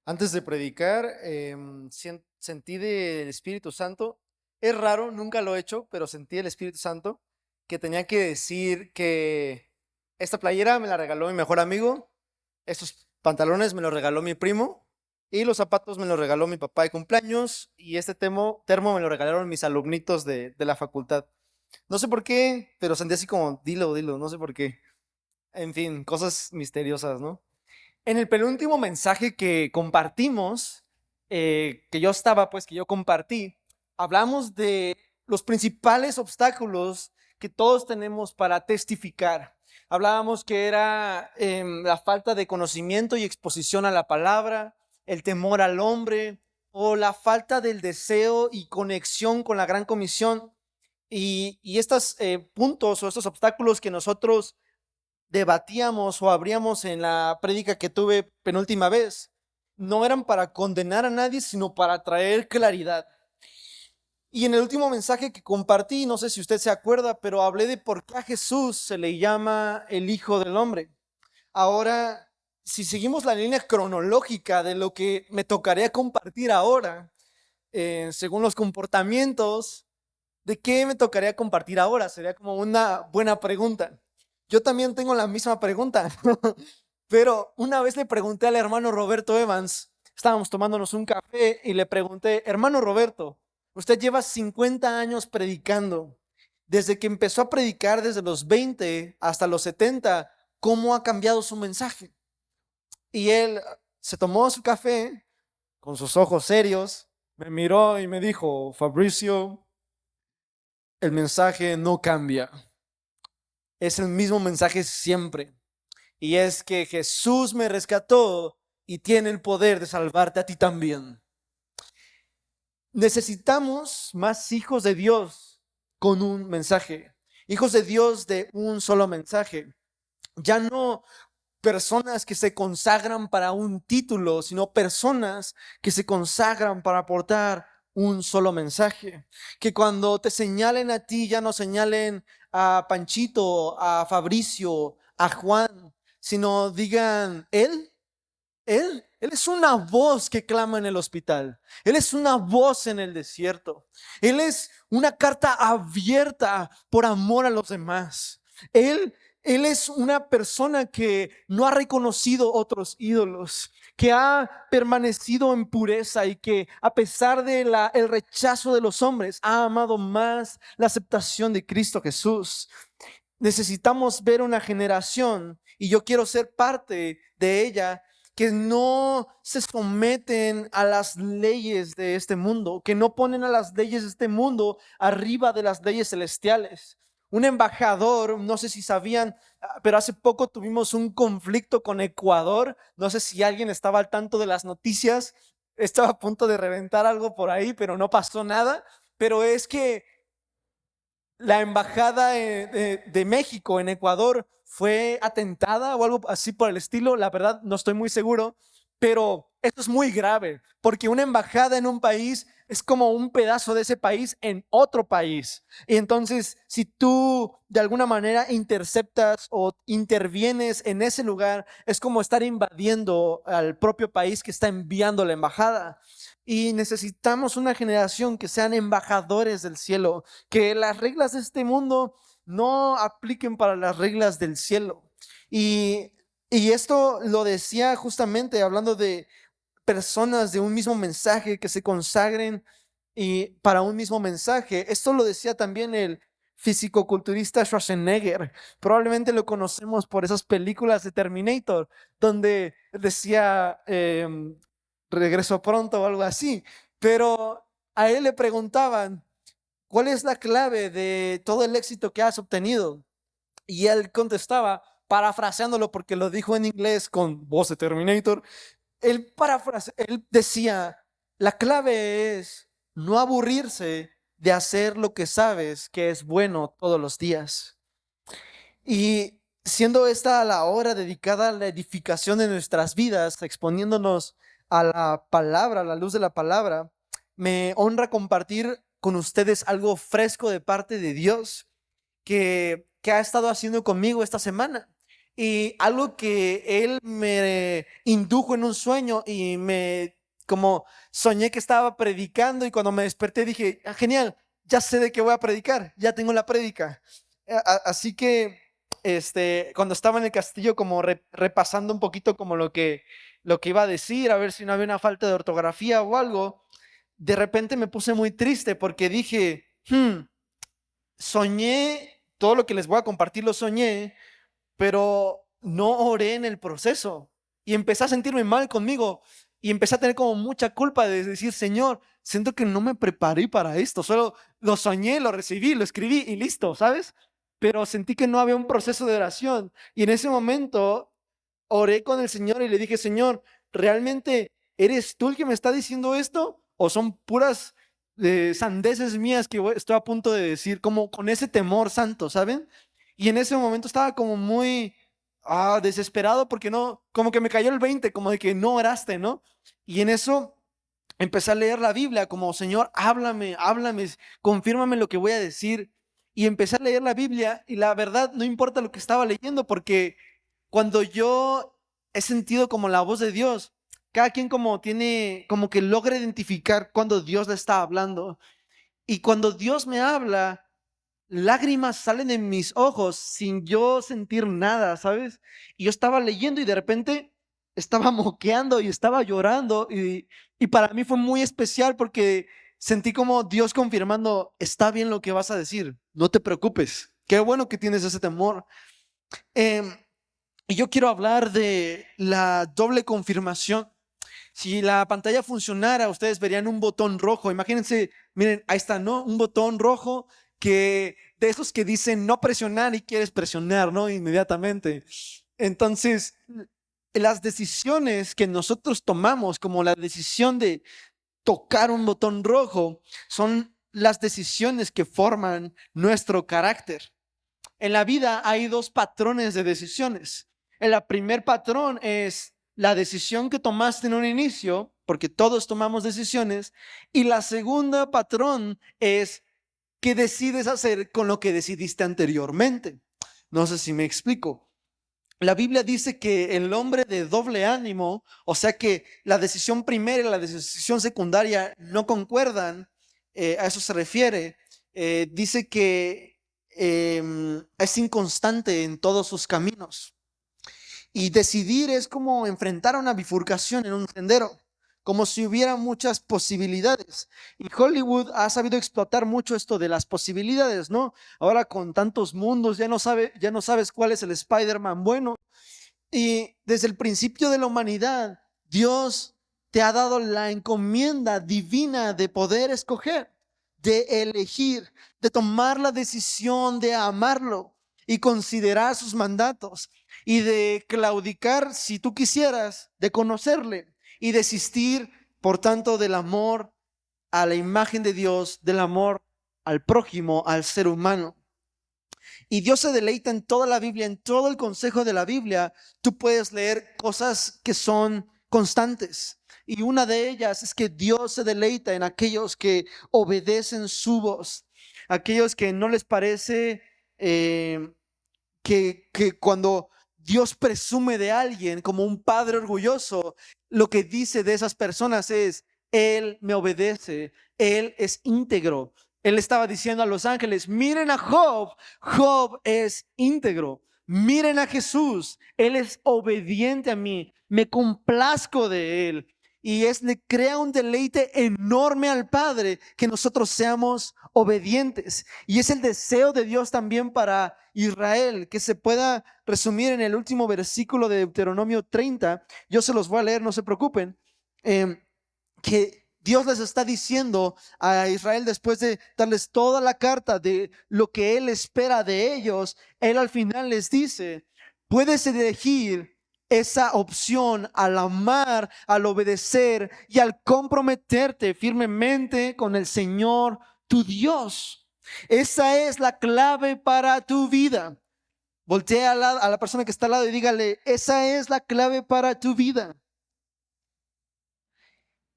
Antes de predicar, sentí del Espíritu Santo. Es raro, nunca lo he hecho, pero sentí el Espíritu Santo que tenía que decir que esta playera me la regaló mi mejor amigo, estos pantalones me los regaló mi primo y los zapatos me los regaló mi papá de cumpleaños y este termo me lo regalaron mis alumnitos de la facultad. No sé por qué, pero sentí así como, dilo, dilo, no sé por qué. En fin, cosas misteriosas, ¿no? En el penúltimo mensaje que compartimos, que yo compartí, hablamos de los principales obstáculos que todos tenemos para testificar. Hablábamos que era la falta de conocimiento y exposición a la palabra, el temor al hombre o la falta del deseo y conexión con la gran comisión. Y estos puntos o estos obstáculos que nosotros debatíamos o abríamos en la prédica que tuve penúltima vez, no eran para condenar a nadie, sino para traer claridad. Y en el último mensaje que compartí, no sé si usted se acuerda, pero hablé de por qué a Jesús se le llama el Hijo del Hombre. Ahora, si seguimos la línea cronológica de lo que me tocaría compartir ahora, según los comportamientos, ¿de qué me tocaría compartir ahora? Sería como una buena pregunta. Yo también tengo la misma pregunta, pero una vez le pregunté al hermano Roberto Evans, estábamos tomándonos un café y le pregunté, hermano Roberto, usted lleva 50 años predicando, desde que empezó a predicar desde los 20 hasta los 70, ¿cómo ha cambiado su mensaje? Y él se tomó su café con sus ojos serios, me miró y me dijo, Fabricio, el mensaje no cambia, es el mismo mensaje siempre. Y es que Jesús me rescató y tiene el poder de salvarte a ti también. Necesitamos más hijos de Dios con un mensaje, hijos de Dios de un solo mensaje. Ya no personas que se consagran para un título, sino personas que se consagran para aportar un solo mensaje. Que cuando te señalen a ti, ya no señalen a Panchito, a Fabricio, a Juan, sino digan, él es una voz que clama en el hospital. Él es una voz en el desierto. Él es una carta abierta por amor a los demás. Él es una persona que no ha reconocido otros ídolos, que ha permanecido en pureza y que a pesar de el rechazo de los hombres, ha amado más la aceptación de Cristo Jesús. Necesitamos ver una generación, y yo quiero ser parte de ella, que no se someten a las leyes de este mundo, que no ponen a las leyes de este mundo arriba de las leyes celestiales. Un embajador, no sé si sabían, pero hace poco tuvimos un conflicto con Ecuador. No sé si alguien estaba al tanto de las noticias. Estaba a punto de reventar algo por ahí, pero no pasó nada. Pero es que la embajada de México en Ecuador fue atentada o algo así por el estilo. La verdad, no estoy muy seguro, pero esto es muy grave porque una embajada en un país es como un pedazo de ese país en otro país. Y entonces, si tú de alguna manera interceptas o intervienes en ese lugar, es como estar invadiendo al propio país que está enviando la embajada. Y necesitamos una generación que sean embajadores del cielo, que las reglas de este mundo no apliquen para las reglas del cielo. Y, y esto lo decía justamente hablando de personas de un mismo mensaje que se consagren y para un mismo mensaje. Esto lo decía también el fisicoculturista Schwarzenegger. Probablemente lo conocemos por esas películas de Terminator, donde decía regreso pronto o algo así. Pero a él le preguntaban, ¿cuál es la clave de todo el éxito que has obtenido? Y él contestaba, parafraseándolo porque lo dijo en inglés con voz de Terminator, él decía, la clave es no aburrirse de hacer lo que sabes que es bueno todos los días. Y siendo esta la hora dedicada a la edificación de nuestras vidas, exponiéndonos a la palabra, a la luz de la palabra, me honra compartir con ustedes algo fresco de parte de Dios que ha estado haciendo conmigo esta semana. Y algo que él me indujo en un sueño y como soñé que estaba predicando y cuando me desperté dije, "Ah, genial, ya sé de qué voy a predicar, ya tengo la prédica". Así que cuando estaba en el castillo como repasando un poquito como lo que iba a decir, a ver si no había una falta de ortografía o algo, de repente me puse muy triste porque dije, soñé, todo lo que les voy a compartir lo soñé, pero no oré en el proceso y empecé a sentirme mal conmigo y empecé a tener como mucha culpa de decir, Señor, siento que no me preparé para esto, solo lo soñé, lo recibí, lo escribí y listo, ¿sabes? Pero sentí que no había un proceso de oración y en ese momento oré con el Señor y le dije, Señor, ¿realmente eres tú el que me está diciendo esto? ¿O son puras sandeces mías que estoy a punto de decir, como con ese temor santo, ¿saben? Y en ese momento estaba como muy desesperado porque no, como que me cayó el 20, como de que no oraste, ¿no? Y en eso empecé a leer la Biblia como, Señor, háblame, háblame, confírmame lo que voy a decir. Y empecé a leer la Biblia y la verdad no importa lo que estaba leyendo porque cuando yo he sentido como la voz de Dios, cada quien como tiene, como que logra identificar cuando Dios le está hablando. Y cuando Dios me habla, lágrimas salen de mis ojos sin yo sentir nada, ¿sabes? Y yo estaba leyendo y de repente estaba moqueando y estaba llorando y para mí fue muy especial porque sentí como Dios confirmando, está bien lo que vas a decir, no te preocupes, qué bueno que tienes ese temor. Em, y yo quiero hablar de la doble confirmación. Si la pantalla funcionara, ustedes verían un botón rojo. Imagínense, miren, ahí está, ¿no? Un botón rojo que de esos que dicen no presionar y quieres presionar, ¿no? Inmediatamente. Entonces, las decisiones que nosotros tomamos, como la decisión de tocar un botón rojo, son las decisiones que forman nuestro carácter. En la vida hay dos patrones de decisiones. El primer patrón es la decisión que tomaste en un inicio, porque todos tomamos decisiones, y la segunda patrón es qué decides hacer con lo que decidiste anteriormente. No sé si me explico. La Biblia dice que el hombre de doble ánimo, o sea que la decisión primera y la decisión secundaria no concuerdan, a eso se refiere. Dice que es inconstante en todos sus caminos. Y decidir es como enfrentar a una bifurcación en un sendero, como si hubiera muchas posibilidades. Y Hollywood ha sabido explotar mucho esto de las posibilidades, ¿no? Ahora con tantos mundos ya no sabes cuál es el Spider-Man bueno. Y desde el principio de la humanidad, Dios te ha dado la encomienda divina de poder escoger, de elegir, de tomar la decisión de amarlo y considerar sus mandatos y de claudicar, si tú quisieras, de conocerle y desistir, por tanto, del amor a la imagen de Dios, del amor al prójimo, al ser humano. Y Dios se deleita en toda la Biblia, en todo el consejo de la Biblia. Tú puedes leer cosas que son constantes. Y una de ellas es que Dios se deleita en aquellos que obedecen su voz, aquellos que no les parece que cuando Dios presume de alguien como un padre orgulloso, lo que dice de esas personas es, Él me obedece, Él es íntegro. Él estaba diciendo a los ángeles, miren a Job, Job es íntegro. Miren a Jesús, Él es obediente a mí, me complazco de Él. Y le crea un deleite enorme al Padre que nosotros seamos obedientes. Y es el deseo de Dios también para Israel, que se pueda resumir en el último versículo de Deuteronomio 30. Yo se los voy a leer, no se preocupen. Que Dios les está diciendo a Israel después de darles toda la carta de lo que Él espera de ellos. Él al final les dice, puedes elegir esa opción al amar, al obedecer y al comprometerte firmemente con el Señor, tu Dios. Esa es la clave para tu vida. Voltea a la persona que está al lado y dígale, esa es la clave para tu vida.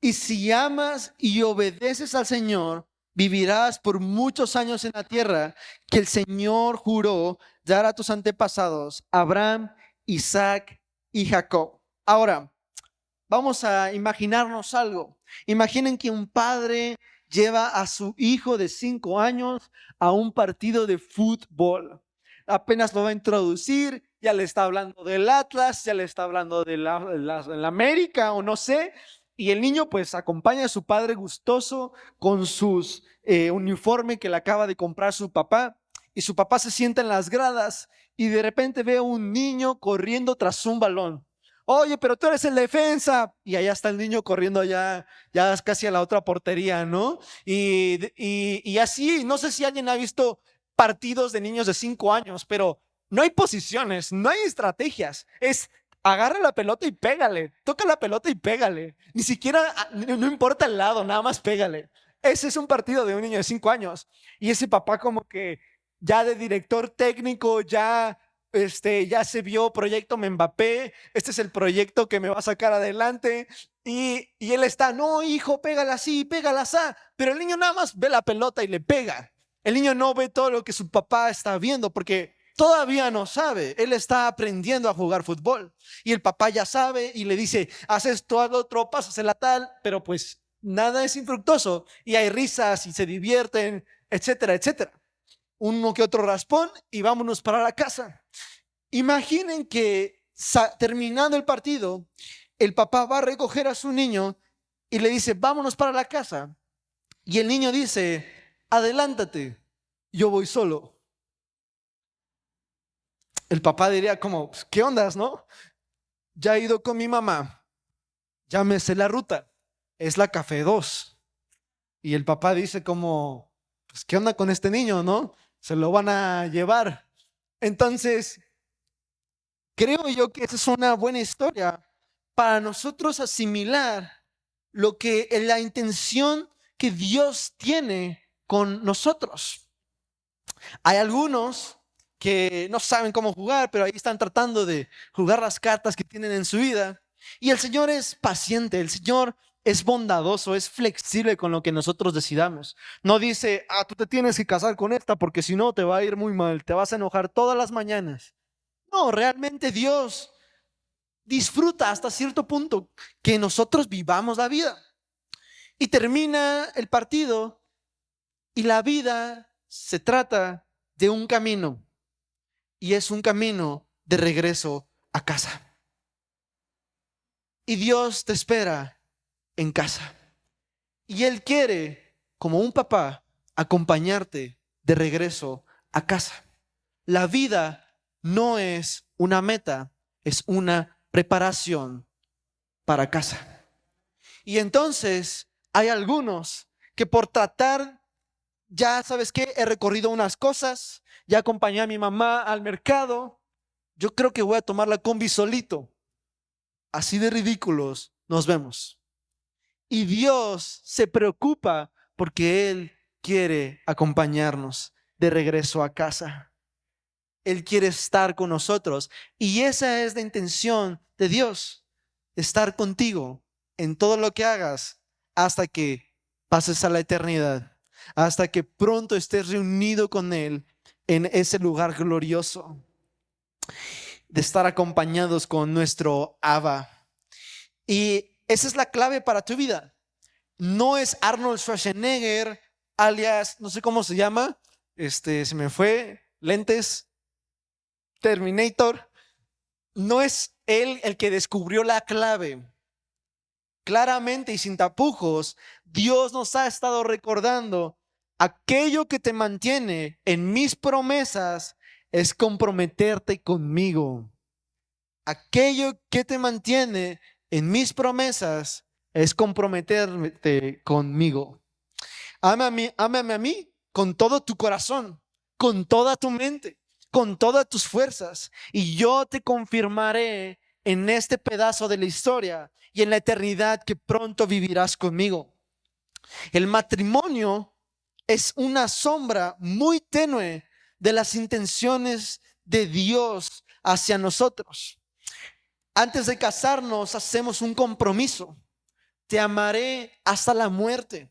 Y si amas y obedeces al Señor, vivirás por muchos años en la tierra que el Señor juró dar a tus antepasados, Abraham, Isaac y Jacob. Ahora, vamos a imaginarnos algo. Imaginen que un padre lleva a su hijo de 5 años a un partido de fútbol. Apenas lo va a introducir, ya le está hablando del Atlas, ya le está hablando de la América o no sé. Y el niño pues acompaña a su padre gustoso con sus uniforme que le acaba de comprar su papá. Y su papá se sienta en las gradas y de repente ve a un niño corriendo tras un balón. Oye, pero tú eres el defensa. Y allá está el niño corriendo ya es casi a la otra portería, ¿no? Y así, no sé si alguien ha visto partidos de niños de 5 años, pero no hay posiciones, no hay estrategias. Es agarra la pelota y pégale, toca la pelota y pégale. Ni siquiera, no importa el lado, nada más pégale. Ese es un partido de un niño de 5 años. Y ese papá como que ya de director técnico, ya se vio proyecto Mbappé, este es el proyecto que me va a sacar adelante. Y él está, no, hijo, pégala así, pégala así. Pero el niño nada más ve la pelota y le pega. El niño no ve todo lo que su papá está viendo porque todavía no sabe. Él está aprendiendo a jugar fútbol. Y el papá ya sabe y le dice, haz esto, haz lo otro, pásasela tal, pero pues nada es infructuoso. Y hay risas y se divierten, etcétera, etcétera. Uno que otro raspón y vámonos para la casa. Imaginen que terminando el partido, el papá va a recoger a su niño y le dice, vámonos para la casa. Y el niño dice, adelántate, yo voy solo. El papá diría como, ¿qué ondas, no? Ya he ido con mi mamá, ya me sé la ruta, es la Café 2. Y el papá dice como, pues, ¿qué onda con este niño, no? Se lo van a llevar. Entonces, creo yo que esa es una buena historia para nosotros asimilar lo que la intención que Dios tiene con nosotros. Hay algunos que no saben cómo jugar, pero ahí están tratando de jugar las cartas que tienen en su vida. Y el Señor es paciente, el Señor es bondadoso, es flexible con lo que nosotros decidamos. No dice, tú te tienes que casar con esta porque si no te va a ir muy mal, te vas a enojar todas las mañanas. No, realmente Dios disfruta hasta cierto punto que nosotros vivamos la vida. Y termina el partido y la vida se trata de un camino y es un camino de regreso a casa. Y Dios te espera en casa. Y Él quiere, como un papá, acompañarte de regreso a casa. La vida no es una meta, es una preparación para casa. Y entonces hay algunos que por tratar, ya sabes qué, he recorrido unas cosas, ya acompañé a mi mamá al mercado, yo creo que voy a tomar la combi solito. Así de ridículos nos vemos. Y Dios se preocupa porque Él quiere acompañarnos de regreso a casa. Él quiere estar con nosotros. Y esa es la intención de Dios, estar contigo en todo lo que hagas hasta que pases a la eternidad, hasta que pronto estés reunido con Él en ese lugar glorioso, de estar acompañados con nuestro Abba. Y esa es la clave para tu vida. No es Arnold Schwarzenegger, alias, no sé cómo se llama, se me fue, lentes, Terminator. No es él el que descubrió la clave. Claramente y sin tapujos, Dios nos ha estado recordando, aquello que te mantiene en mis promesas es comprometerte conmigo. Aquello que te mantiene en mis promesas es comprometerte conmigo. Ámame a mí con todo tu corazón, con toda tu mente, con todas tus fuerzas, y yo te confirmaré en este pedazo de la historia y en la eternidad que pronto vivirás conmigo. El matrimonio es una sombra muy tenue de las intenciones de Dios hacia nosotros. Antes de casarnos hacemos un compromiso. Te amaré hasta la muerte,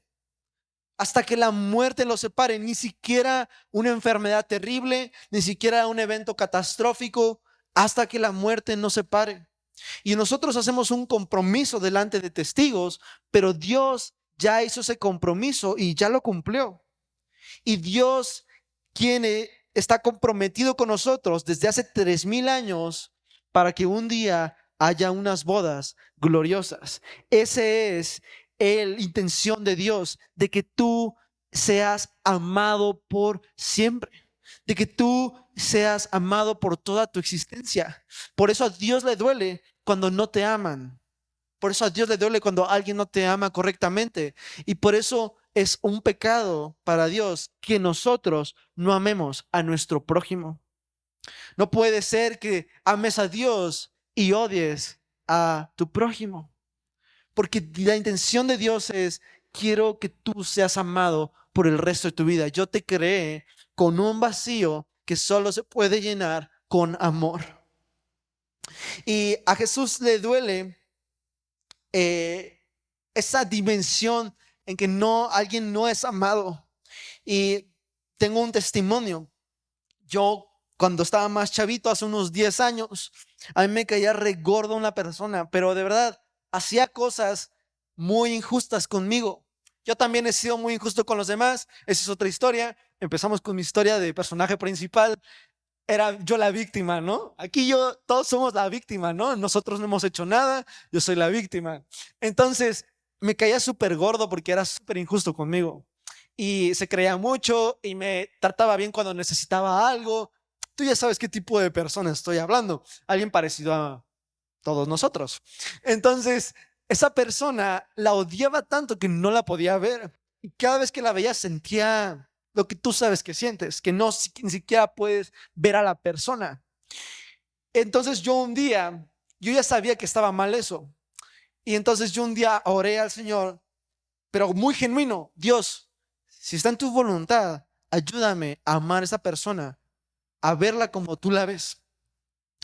hasta que la muerte los separe. Ni siquiera una enfermedad terrible, ni siquiera un evento catastrófico. hasta que la muerte nos separe. Y nosotros hacemos un compromiso delante de testigos, pero Dios ya hizo ese compromiso y ya lo cumplió. Y Dios, está comprometido con nosotros desde hace 3000 años para que un día haya unas bodas gloriosas. Esa es la intención de Dios, de que tú seas amado por siempre, de que tú seas amado por toda tu existencia. Por eso a Dios le duele cuando no te aman. Por eso a Dios le duele cuando alguien no te ama correctamente. Y por eso es un pecado para Dios que nosotros no amemos a nuestro prójimo. No puede ser que ames a Dios y odies a tu prójimo. Porque la intención de Dios es: quiero que tú seas amado por el resto de tu vida. Yo te creé con un vacío que solo se puede llenar con amor. Y a Jesús le duele esa dimensión en que alguien no es amado. Y tengo un testimonio. Yo, cuando estaba más chavito, hace unos 10 años, a mí me caía re gordo una persona, pero de verdad hacía cosas muy injustas conmigo. Yo también he sido muy injusto con los demás. Esa es otra historia. Empezamos con mi historia de personaje principal. Era yo la víctima, ¿no? Aquí todos somos la víctima, ¿no? Nosotros no hemos hecho nada, yo soy la víctima. Entonces, me caía súper gordo porque era súper injusto conmigo. Y se creía mucho y me trataba bien cuando necesitaba algo. Tú ya sabes qué tipo de persona estoy hablando. Alguien parecido a todos nosotros. Entonces, esa persona la odiaba tanto que no la podía ver. Y cada vez que la veía sentía lo que tú sabes que sientes, que ni siquiera puedes ver a la persona. Entonces yo ya sabía que estaba mal eso. Y entonces yo un día oré al Señor, pero muy genuino: Dios, si está en tu voluntad, ayúdame a amar a esa persona, a verla como tú la ves.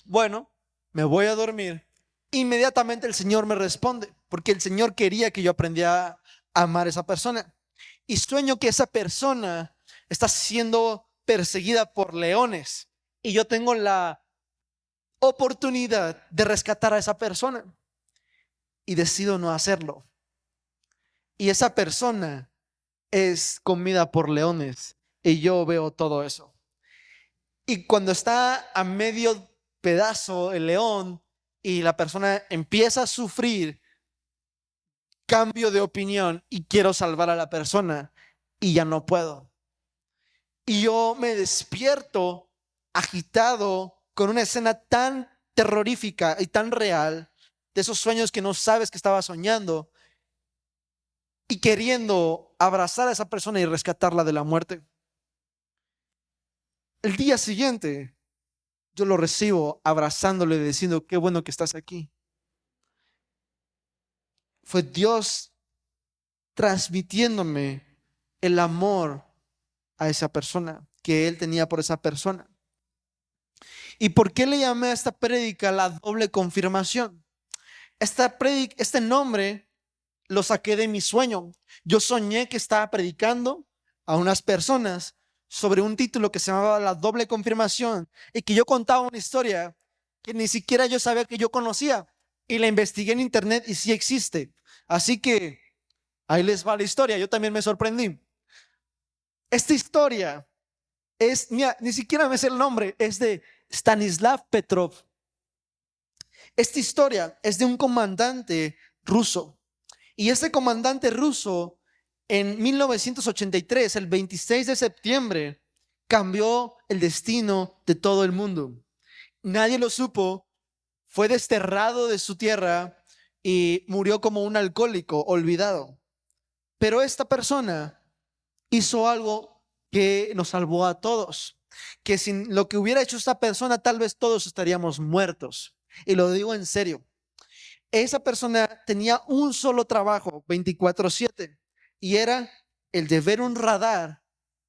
Bueno, me voy a dormir. Inmediatamente el Señor me responde, porque el Señor quería que yo aprendiera a amar a esa persona. Y sueño que esa persona está siendo perseguida por leones y yo tengo la oportunidad de rescatar a esa persona y decido no hacerlo. Y esa persona es comida por leones y yo veo todo eso. Y cuando está a medio pedazo el león y la persona empieza a sufrir, cambio de opinión y quiero salvar a la persona y ya no puedo. Y yo me despierto agitado con una escena tan terrorífica y tan real, de esos sueños que no sabes que estaba soñando, y queriendo abrazar a esa persona y rescatarla de la muerte. El día siguiente, yo lo recibo abrazándole, diciendo: qué bueno que estás aquí. Fue Dios transmitiéndome el amor a esa persona que Él tenía por esa persona. ¿Y por qué le llamé a esta prédica la doble confirmación? Este nombre lo saqué de mi sueño. Yo soñé que estaba predicando a unas personas sobre un título que se llamaba la doble confirmación y que yo contaba una historia que ni siquiera yo sabía que yo conocía, y la investigué en internet y sí existe. Así que ahí les va la historia. Yo también me sorprendí. Esta historia mira, ni siquiera me sé el nombre, es de Stanislav Petrov. Esta historia es de un comandante ruso. Y este comandante ruso, en 1983, el 26 de septiembre, cambió el destino de todo el mundo. Nadie lo supo, fue desterrado de su tierra y murió como un alcohólico olvidado. Pero esta persona hizo algo que nos salvó a todos, que sin lo que hubiera hecho esta persona, tal vez todos estaríamos muertos. Y lo digo en serio. Esa persona tenía un solo trabajo 24/7 y era el de ver un radar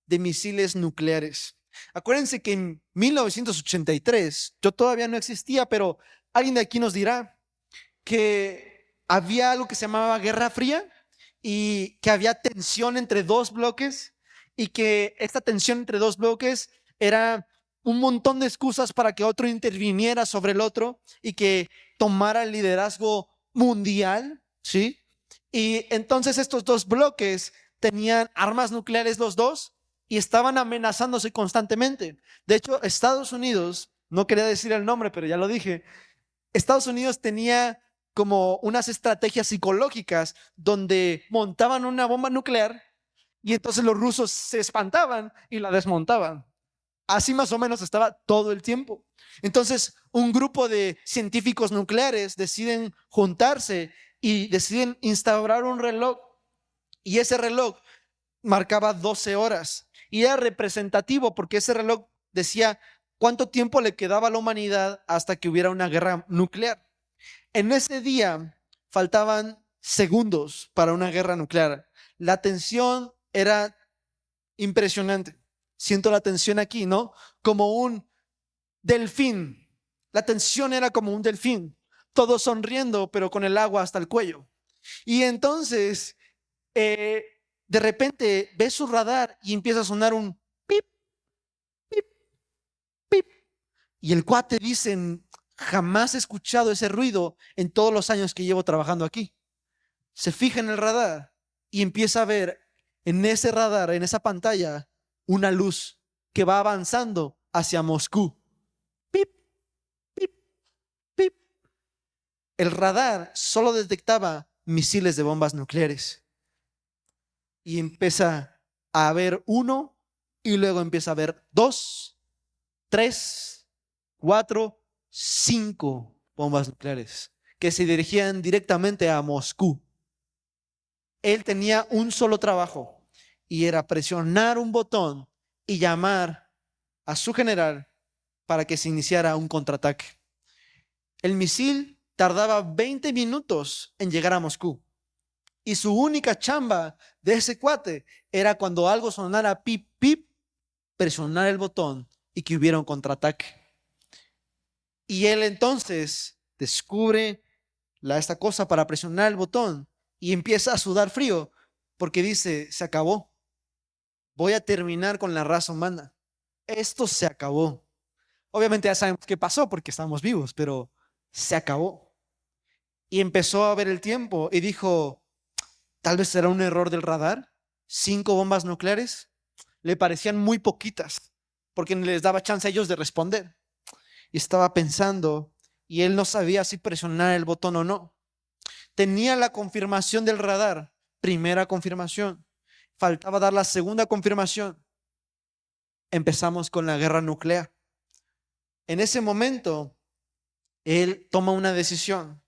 de misiles nucleares. Acuérdense que en 1983 yo todavía no existía, pero alguien de aquí nos dirá que había algo que se llamaba Guerra Fría y que había tensión entre dos bloques, y que esta tensión entre dos bloques era un montón de excusas para que otro interviniera sobre el otro y que tomara el liderazgo mundial, ¿sí? Y entonces estos dos bloques tenían armas nucleares los dos y estaban amenazándose constantemente. De hecho, Estados Unidos, no quería decir el nombre, pero ya lo dije, Estados Unidos tenía como unas estrategias psicológicas donde montaban una bomba nuclear y entonces los rusos se espantaban y la desmontaban. Así más o menos estaba todo el tiempo. Entonces, un grupo de científicos nucleares deciden juntarse y deciden instaurar un reloj, y ese reloj marcaba 12 horas y era representativo porque ese reloj decía cuánto tiempo le quedaba a la humanidad hasta que hubiera una guerra nuclear. En ese día faltaban segundos para una guerra nuclear. La tensión era impresionante. Siento la tensión aquí, ¿no? Como un delfín. La tensión era como un delfín, todos sonriendo, pero con el agua hasta el cuello. Y entonces, eh, de repente, ves su radar y empieza a sonar un pip, pip, pip. Y el cuate dice, jamás he escuchado ese ruido en todos los años que llevo trabajando aquí. Se fija en el radar y empieza a ver en ese radar, en esa pantalla, una luz que va avanzando hacia Moscú. Pip, pip, pip. El radar solo detectaba misiles de bombas nucleares. Y empieza a ver uno, y luego empieza a ver 2, 3, 4, 5 bombas nucleares que se dirigían directamente a Moscú. Él tenía un solo trabajo y era presionar un botón y llamar a su general para que se iniciara un contraataque. El misil tardaba 20 minutos en llegar a Moscú y su única chamba de ese cuate era cuando algo sonara pip, pip, presionar el botón y que hubiera un contraataque. Y él entonces descubre esta cosa para presionar el botón y empieza a sudar frío porque dice, se acabó. Voy a terminar con la raza humana. Esto se acabó. Obviamente ya sabemos qué pasó porque estamos vivos, pero se acabó. Y empezó a ver el tiempo y dijo, tal vez será un error del radar. 5 bombas nucleares le parecían muy poquitas porque no les daba chance a ellos de responder. Y estaba pensando y él no sabía si presionar el botón o no. Tenía la confirmación del radar, primera confirmación. Faltaba dar la segunda confirmación. Empezamos con la guerra nuclear. En ese momento, él toma una decisión.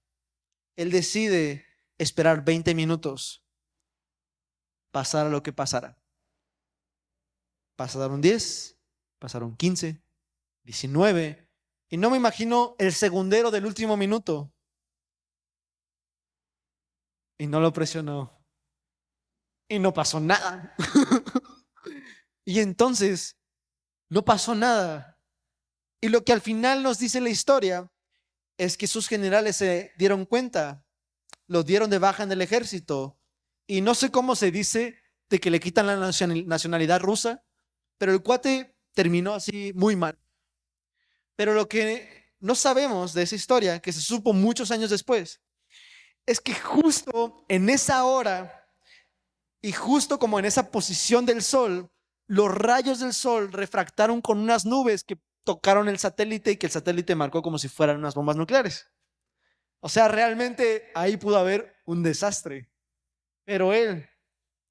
Él decide esperar 20 minutos, pasara lo que pasara. Pasaron 10, pasaron 15, 19, y no me imagino el segundero del último minuto. Y no lo presionó. Y no pasó nada. Y entonces, no pasó nada. Y lo que al final nos dice la historia es que sus generales se dieron cuenta, los dieron de baja en el ejército. Y no sé cómo se dice de que le quitan la nacionalidad rusa, pero el cuate terminó así muy mal. Pero lo que no sabemos de esa historia, que se supo muchos años después, es que justo en esa hora y justo como en esa posición del sol, los rayos del sol refractaron con unas nubes que tocaron el satélite y que el satélite marcó como si fueran unas bombas nucleares. O sea, realmente ahí pudo haber un desastre. Pero él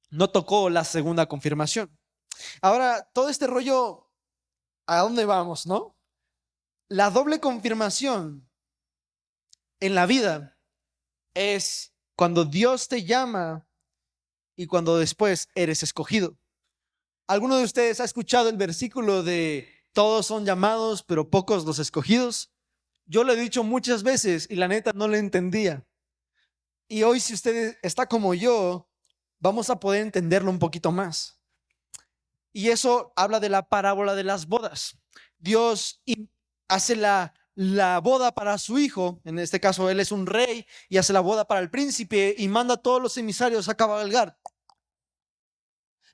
no tocó la segunda confirmación. Ahora, todo este rollo, ¿a dónde vamos, no? La doble confirmación en la vida es cuando Dios te llama y cuando después eres escogido. ¿Alguno de ustedes ha escuchado el versículo de todos son llamados, pero pocos los escogidos? Yo lo he dicho muchas veces y la neta no lo entendía. Y hoy, si usted está como yo, vamos a poder entenderlo un poquito más. Y eso habla de la parábola de las bodas. Dios hace la boda para su hijo, en este caso él es un rey, y hace la boda para el príncipe y manda a todos los emisarios a cabalgar.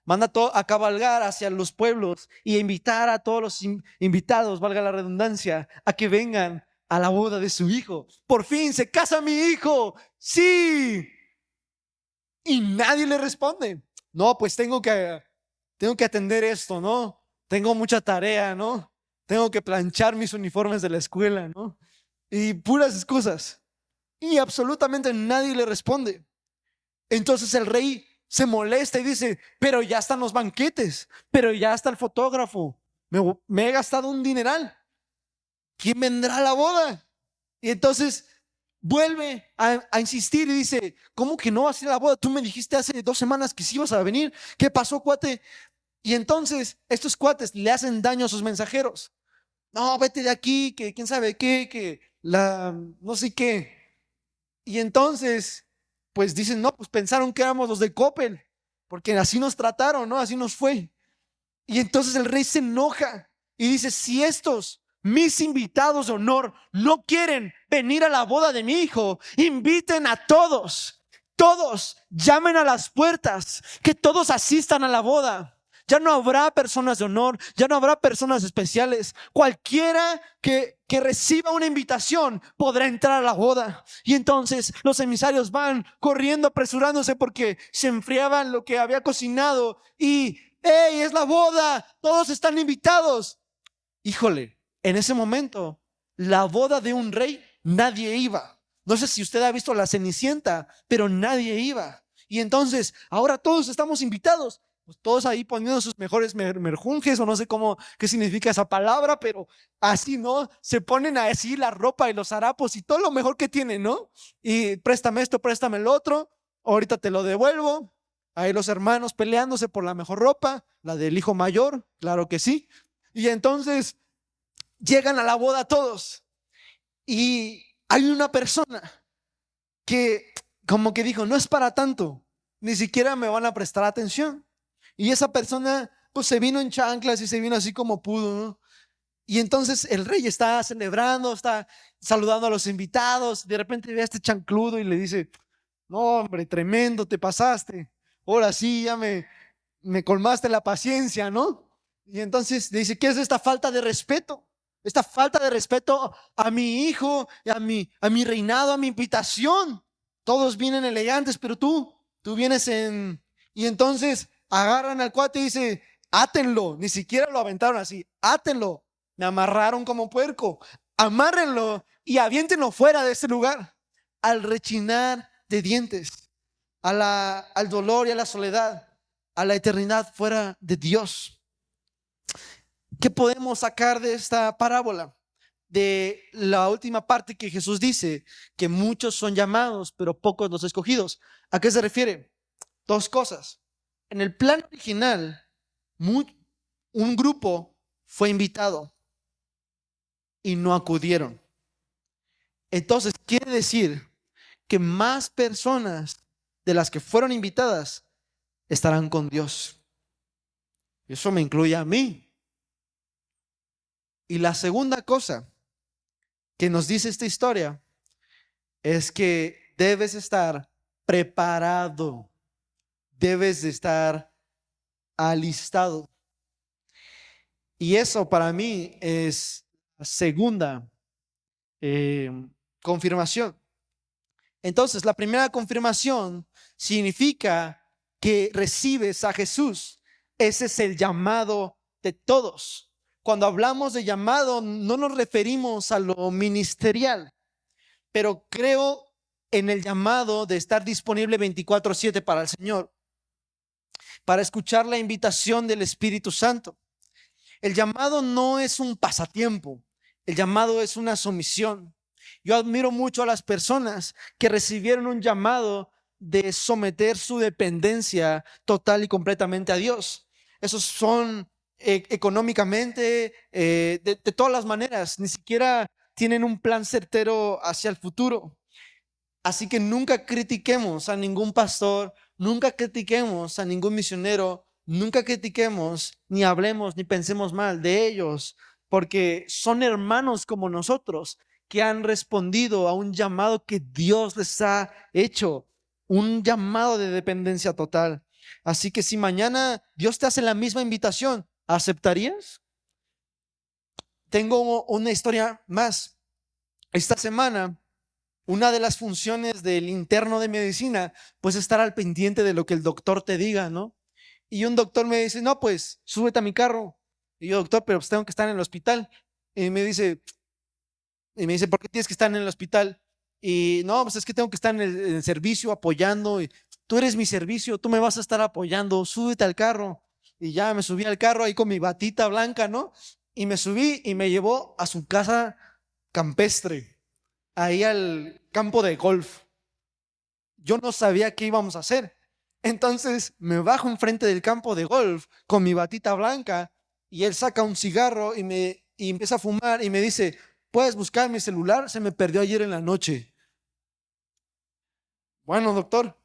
manda a cabalgar hacia los pueblos y a invitar a todos los invitados, valga la redundancia, a que vengan a la boda de su hijo. Por fin se casa mi hijo, sí. Y nadie le responde. No, pues tengo que atender esto, ¿no? Tengo mucha tarea, ¿no? Tengo que planchar mis uniformes de la escuela, ¿no? Y puras excusas. Y absolutamente nadie le responde. Entonces el rey se molesta y dice, pero ya están los banquetes, pero ya está el fotógrafo, me he gastado un dineral, ¿quién vendrá a la boda? Y entonces vuelve a insistir y dice, ¿cómo que no vas a ir a la boda? Tú me dijiste hace 2 semanas que sí ibas a venir. ¿Qué pasó, cuate? Y entonces estos cuates le hacen daño a sus mensajeros. No, vete de aquí, que quién sabe qué, que no sé qué. Y entonces, pues dicen, no, pues pensaron que éramos los de Coppel, porque así nos trataron, ¿no? Así nos fue. Y entonces el rey se enoja y dice, si estos, mis invitados de honor, no quieren venir a la boda de mi hijo, inviten a todos, llamen a las puertas, que todos asistan a la boda. Ya no habrá personas de honor, ya no habrá personas especiales. Cualquiera que reciba una invitación podrá entrar a la boda. Y entonces los emisarios van corriendo, apresurándose porque se enfriaban lo que había cocinado. Y ¡hey, es la boda! Todos están invitados. Híjole, en ese momento, la boda de un rey, nadie iba. No sé si usted ha visto La Cenicienta, pero nadie iba. Y entonces, ahora todos estamos invitados. Pues todos ahí poniendo sus mejores merjunjes, o no sé qué significa esa palabra, pero así, ¿no? Se ponen así la ropa y los harapos y todo lo mejor que tienen, ¿no? Y préstame esto, préstame el otro, ahorita te lo devuelvo. Ahí los hermanos peleándose por la mejor ropa, la del hijo mayor, claro que sí. Y entonces llegan a la boda todos y hay una persona que como que dijo, no es para tanto, ni siquiera me van a prestar atención. Y esa persona pues se vino en chanclas y se vino así como pudo, ¿no? Y entonces el rey está celebrando, está saludando a los invitados. De repente ve a este chancludo y le dice, no hombre, tremendo, te pasaste. Ahora sí, ya me colmaste la paciencia, ¿no? Y entonces le dice, ¿qué es esta falta de respeto? Esta falta de respeto a mi hijo, a mi reinado, a mi invitación. Todos vienen elegantes, pero tú vienes en... Y entonces agarran al cuate y dice, átenlo. Ni siquiera lo aventaron así, átenlo. Me amarraron como puerco. Amárrenlo y aviéntenlo fuera de ese lugar. Al rechinar de dientes, al dolor y a la soledad, a la eternidad fuera de Dios. ¿Qué podemos sacar de esta parábola? De la última parte que Jesús dice, que muchos son llamados, pero pocos los escogidos. ¿A qué se refiere? 2 cosas. En el plan original, un grupo fue invitado y no acudieron. Entonces, quiere decir que más personas de las que fueron invitadas estarán con Dios. Eso me incluye a mí. Y la segunda cosa que nos dice esta historia es que debes estar preparado, debes de estar alistado. Y eso para mí es la segunda confirmación. Entonces, la primera confirmación significa que recibes a Jesús. Ese es el llamado de todos. Cuando hablamos de llamado, no nos referimos a lo ministerial, pero creo en el llamado de estar disponible 24/7 para el Señor, para escuchar la invitación del Espíritu Santo. El llamado no es un pasatiempo, el llamado es una sumisión. Yo admiro mucho a las personas que recibieron un llamado de someter su dependencia total y completamente a Dios. Esos son económicamente, de todas las maneras, ni siquiera tienen un plan certero hacia el futuro. Así que nunca critiquemos a ningún pastor, nunca critiquemos a ningún misionero, nunca critiquemos, ni hablemos, ni pensemos mal de ellos, porque son hermanos como nosotros que han respondido a un llamado que Dios les ha hecho, un llamado de dependencia total. Así que si mañana Dios te hace la misma invitación, ¿aceptarías? Tengo una historia más. Esta semana, una de las funciones del interno de medicina, pues estar al pendiente de lo que el doctor te diga, ¿no? Y un doctor me dice, no, pues súbete a mi carro. Y yo, doctor, pero pues tengo que estar en el hospital. Y me dice, ¿por qué tienes que estar en el hospital? Y no, pues es que tengo que estar en el servicio apoyando. Y tú eres mi servicio, tú me vas a estar apoyando, súbete al carro. Y ya me subí al carro ahí con mi batita blanca, ¿no? Y me subí y me llevó a su casa campestre, ahí al campo de golf. Yo no sabía qué íbamos a hacer. Entonces me bajo enfrente del campo de golf con mi batita blanca y él saca un cigarro y empieza a fumar y me dice, ¿puedes buscar mi celular? Se me perdió ayer en la noche. Bueno, doctor,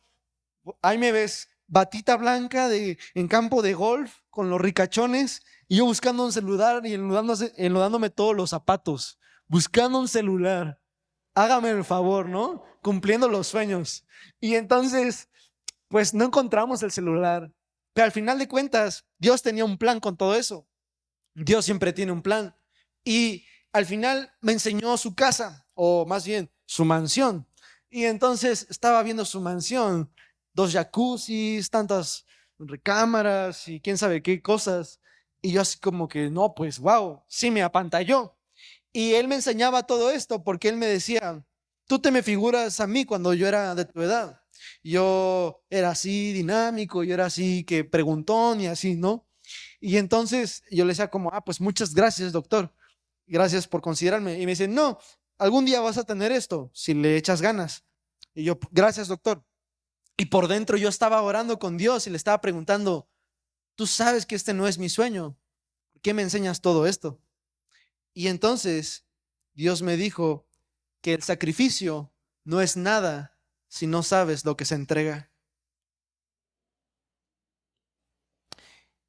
ahí me ves, batita blanca en campo de golf con los ricachones y yo buscando un celular y enlodándome todos los zapatos, buscando un celular. Hágame el favor, ¿no? Cumpliendo los sueños. Y entonces, pues no encontramos el celular. Pero al final de cuentas, Dios tenía un plan con todo eso. Dios siempre tiene un plan. Y al final me enseñó su casa, o más bien su mansión. Y entonces estaba viendo su mansión, 2 jacuzzis, tantas recámaras y quién sabe qué cosas. Y yo así como que, no, pues wow, sí me apantalló. Y él me enseñaba todo esto porque él me decía, tú te me figuras a mí cuando yo era de tu edad. Yo era así dinámico, yo era así que preguntón y así, ¿no? Y entonces yo le decía como, pues muchas gracias, doctor. Gracias por considerarme. Y me dice, no, algún día vas a tener esto si le echas ganas. Y yo, gracias, doctor. Y por dentro yo estaba orando con Dios y le estaba preguntando, tú sabes que este no es mi sueño. ¿Por qué me enseñas todo esto? Y entonces Dios me dijo que el sacrificio no es nada si no sabes lo que se entrega.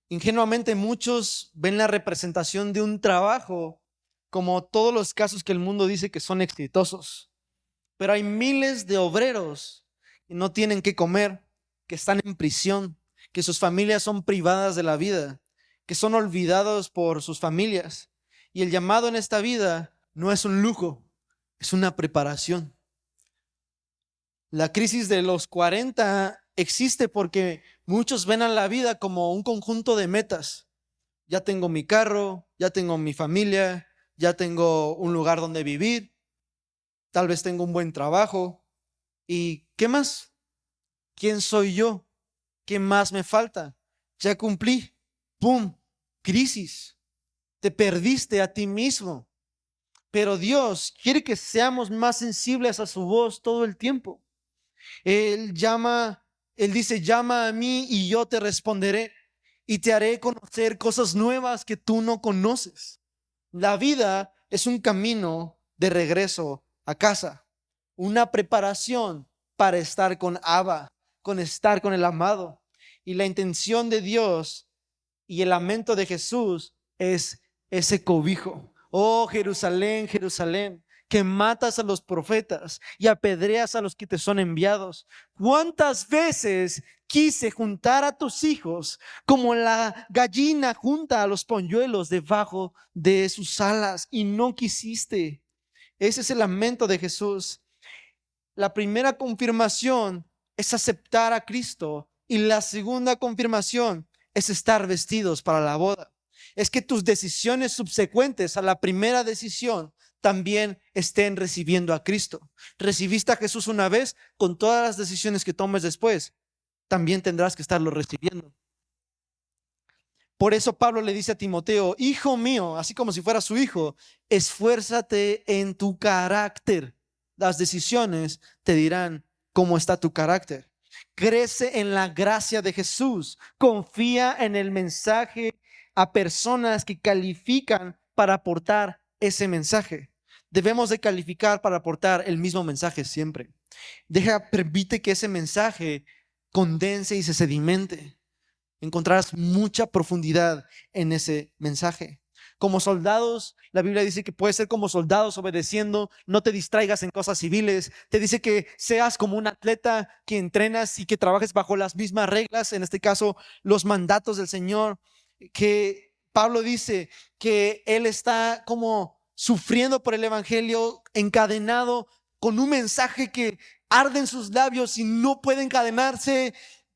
Ingenuamente muchos ven la representación de un trabajo como todos los casos que el mundo dice que son exitosos. Pero hay miles de obreros que no tienen que comer, que están en prisión, que sus familias son privadas de la vida, que son olvidados por sus familias. Y el llamado en esta vida no es un lujo, es una preparación. La crisis de los 40 existe porque muchos ven a la vida como un conjunto de metas. Ya tengo mi carro, ya tengo mi familia, ya tengo un lugar donde vivir, tal vez tengo un buen trabajo. ¿Y qué más? ¿Quién soy yo? ¿Qué más me falta? Ya cumplí. ¡Pum! Crisis. Te perdiste a ti mismo. Pero Dios quiere que seamos más sensibles a su voz todo el tiempo. Él dice, llama a mí y yo te responderé y te haré conocer cosas nuevas que tú no conoces. La vida es un camino de regreso a casa, una preparación para estar con Abba, con estar con el amado. Y la intención de Dios y el lamento de Jesús es ese cobijo. Oh Jerusalén, Jerusalén, que matas a los profetas y apedreas a los que te son enviados. ¿Cuántas veces quise juntar a tus hijos como la gallina junta a los polluelos debajo de sus alas y no quisiste? Ese es el lamento de Jesús. La primera confirmación es aceptar a Cristo y la segunda confirmación es estar vestidos para la boda. Es que tus decisiones subsecuentes a la primera decisión también estén recibiendo a Cristo. Recibiste a Jesús una vez, con todas las decisiones que tomes después, también tendrás que estarlo recibiendo. Por eso Pablo le dice a Timoteo, hijo mío, así como si fuera su hijo, esfuérzate en tu carácter. Las decisiones te dirán cómo está tu carácter. Crece en la gracia de Jesús. Confía en el mensaje a personas que califican para aportar ese mensaje. Debemos de calificar para aportar el mismo mensaje siempre. Permite que ese mensaje condense y se sedimente. Encontrarás mucha profundidad en ese mensaje. Como soldados, la Biblia dice que puedes ser como soldados obedeciendo, no te distraigas en cosas civiles. Te dice que seas como un atleta que entrenas y que trabajes bajo las mismas reglas, en este caso, los mandatos del Señor. Que Pablo dice que él está como sufriendo por el evangelio, encadenado con un mensaje que arde en sus labios y no puede encadenarse.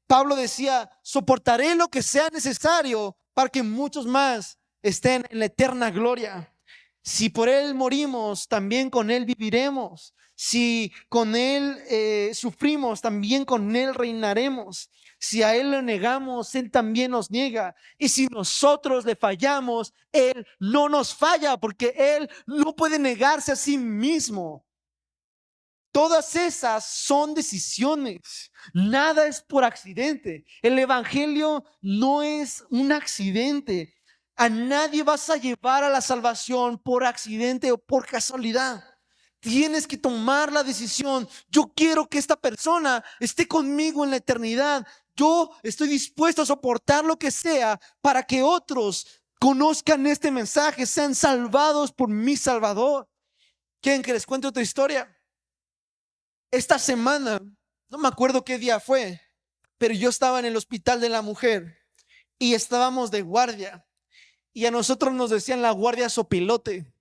Pablo decía, soportaré lo que sea necesario para que muchos más estén en la eterna gloria. Si por él morimos, también con él viviremos. Si con él sufrimos, también con él reinaremos. Si a él le negamos, él también nos niega. Y si nosotros le fallamos, él no nos falla, porque él no puede negarse a sí mismo. Todas esas son decisiones. Nada es por accidente. El evangelio no es un accidente. A nadie vas a llevar a la salvación por accidente o por casualidad. Tienes que tomar la decisión. Yo quiero que esta persona esté conmigo en la eternidad. Yo estoy dispuesto a soportar lo que sea para que otros conozcan este mensaje, sean salvados por mi Salvador. ¿Quieren que les cuente otra historia? Esta semana, no me acuerdo qué día fue, pero yo estaba en el hospital de la mujer y estábamos de guardia. Y a nosotros nos decían la guardia sopilote.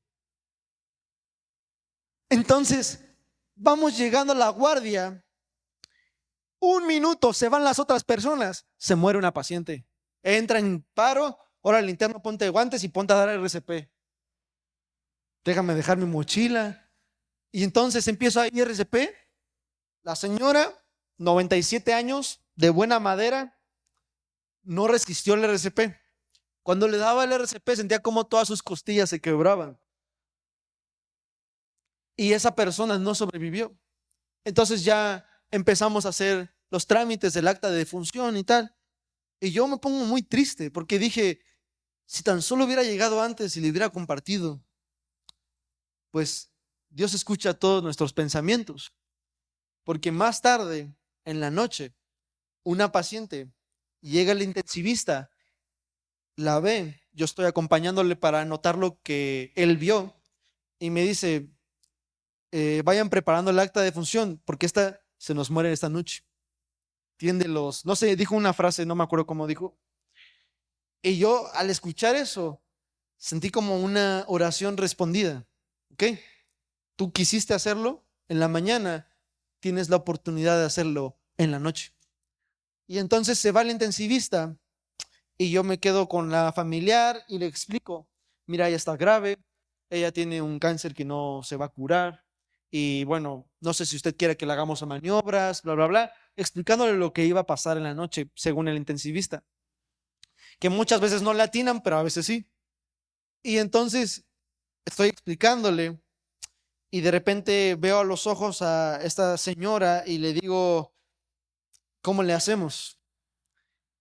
Entonces, vamos llegando a la guardia. Un minuto, se van las otras personas. Se muere una paciente. Entra en paro. Ahora el interno, ponte guantes y ponte a dar RCP. Déjame dejar mi mochila. Y entonces empiezo a ir RCP. La señora, 97 años, de buena madera, no resistió el RCP. Cuando le daba el RCP sentía como todas sus costillas se quebraban. Y esa persona no sobrevivió. Entonces ya empezamos a hacer los trámites del acta de defunción y tal. Y yo me pongo muy triste porque dije, si tan solo hubiera llegado antes y le hubiera compartido, pues Dios escucha todos nuestros pensamientos. Porque más tarde, en la noche, una paciente llega al intensivista, la ve, yo estoy acompañándole para anotar lo que él vio y me dice, vayan preparando el acta de defunción porque esta se nos muere esta noche. Tiende los, no sé, dijo una frase, no me acuerdo cómo dijo. Y yo al escuchar eso, sentí como una oración respondida. ¿Ok? Tú quisiste hacerlo en la mañana, tienes la oportunidad de hacerlo en la noche. Y entonces se va el intensivista y yo me quedo con la familiar y le explico, mira, ella está grave, ella tiene un cáncer que no se va a curar y bueno, no sé si usted quiere que le hagamos maniobras, bla, bla, bla, explicándole lo que iba a pasar en la noche según el intensivista, que muchas veces no le atinan, pero a veces sí. Y entonces estoy explicándole y de repente veo a los ojos a esta señora y le digo, ¿cómo le hacemos?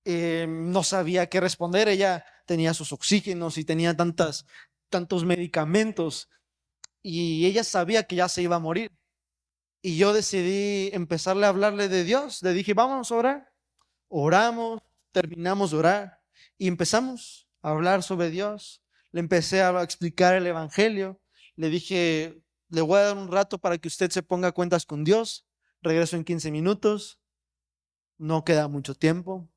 No sabía qué responder. Ella tenía sus oxígenos y tenía tantos medicamentos y ella sabía que ya se iba a morir. Y yo decidí empezarle a hablarle de Dios. Le dije, vamos a orar. Oramos, terminamos de orar y empezamos a hablar sobre Dios. Le empecé a explicar el evangelio. Le dije, le voy a dar un rato para que usted se ponga a cuentas con Dios. Regreso en 15 minutos. No queda mucho tiempo.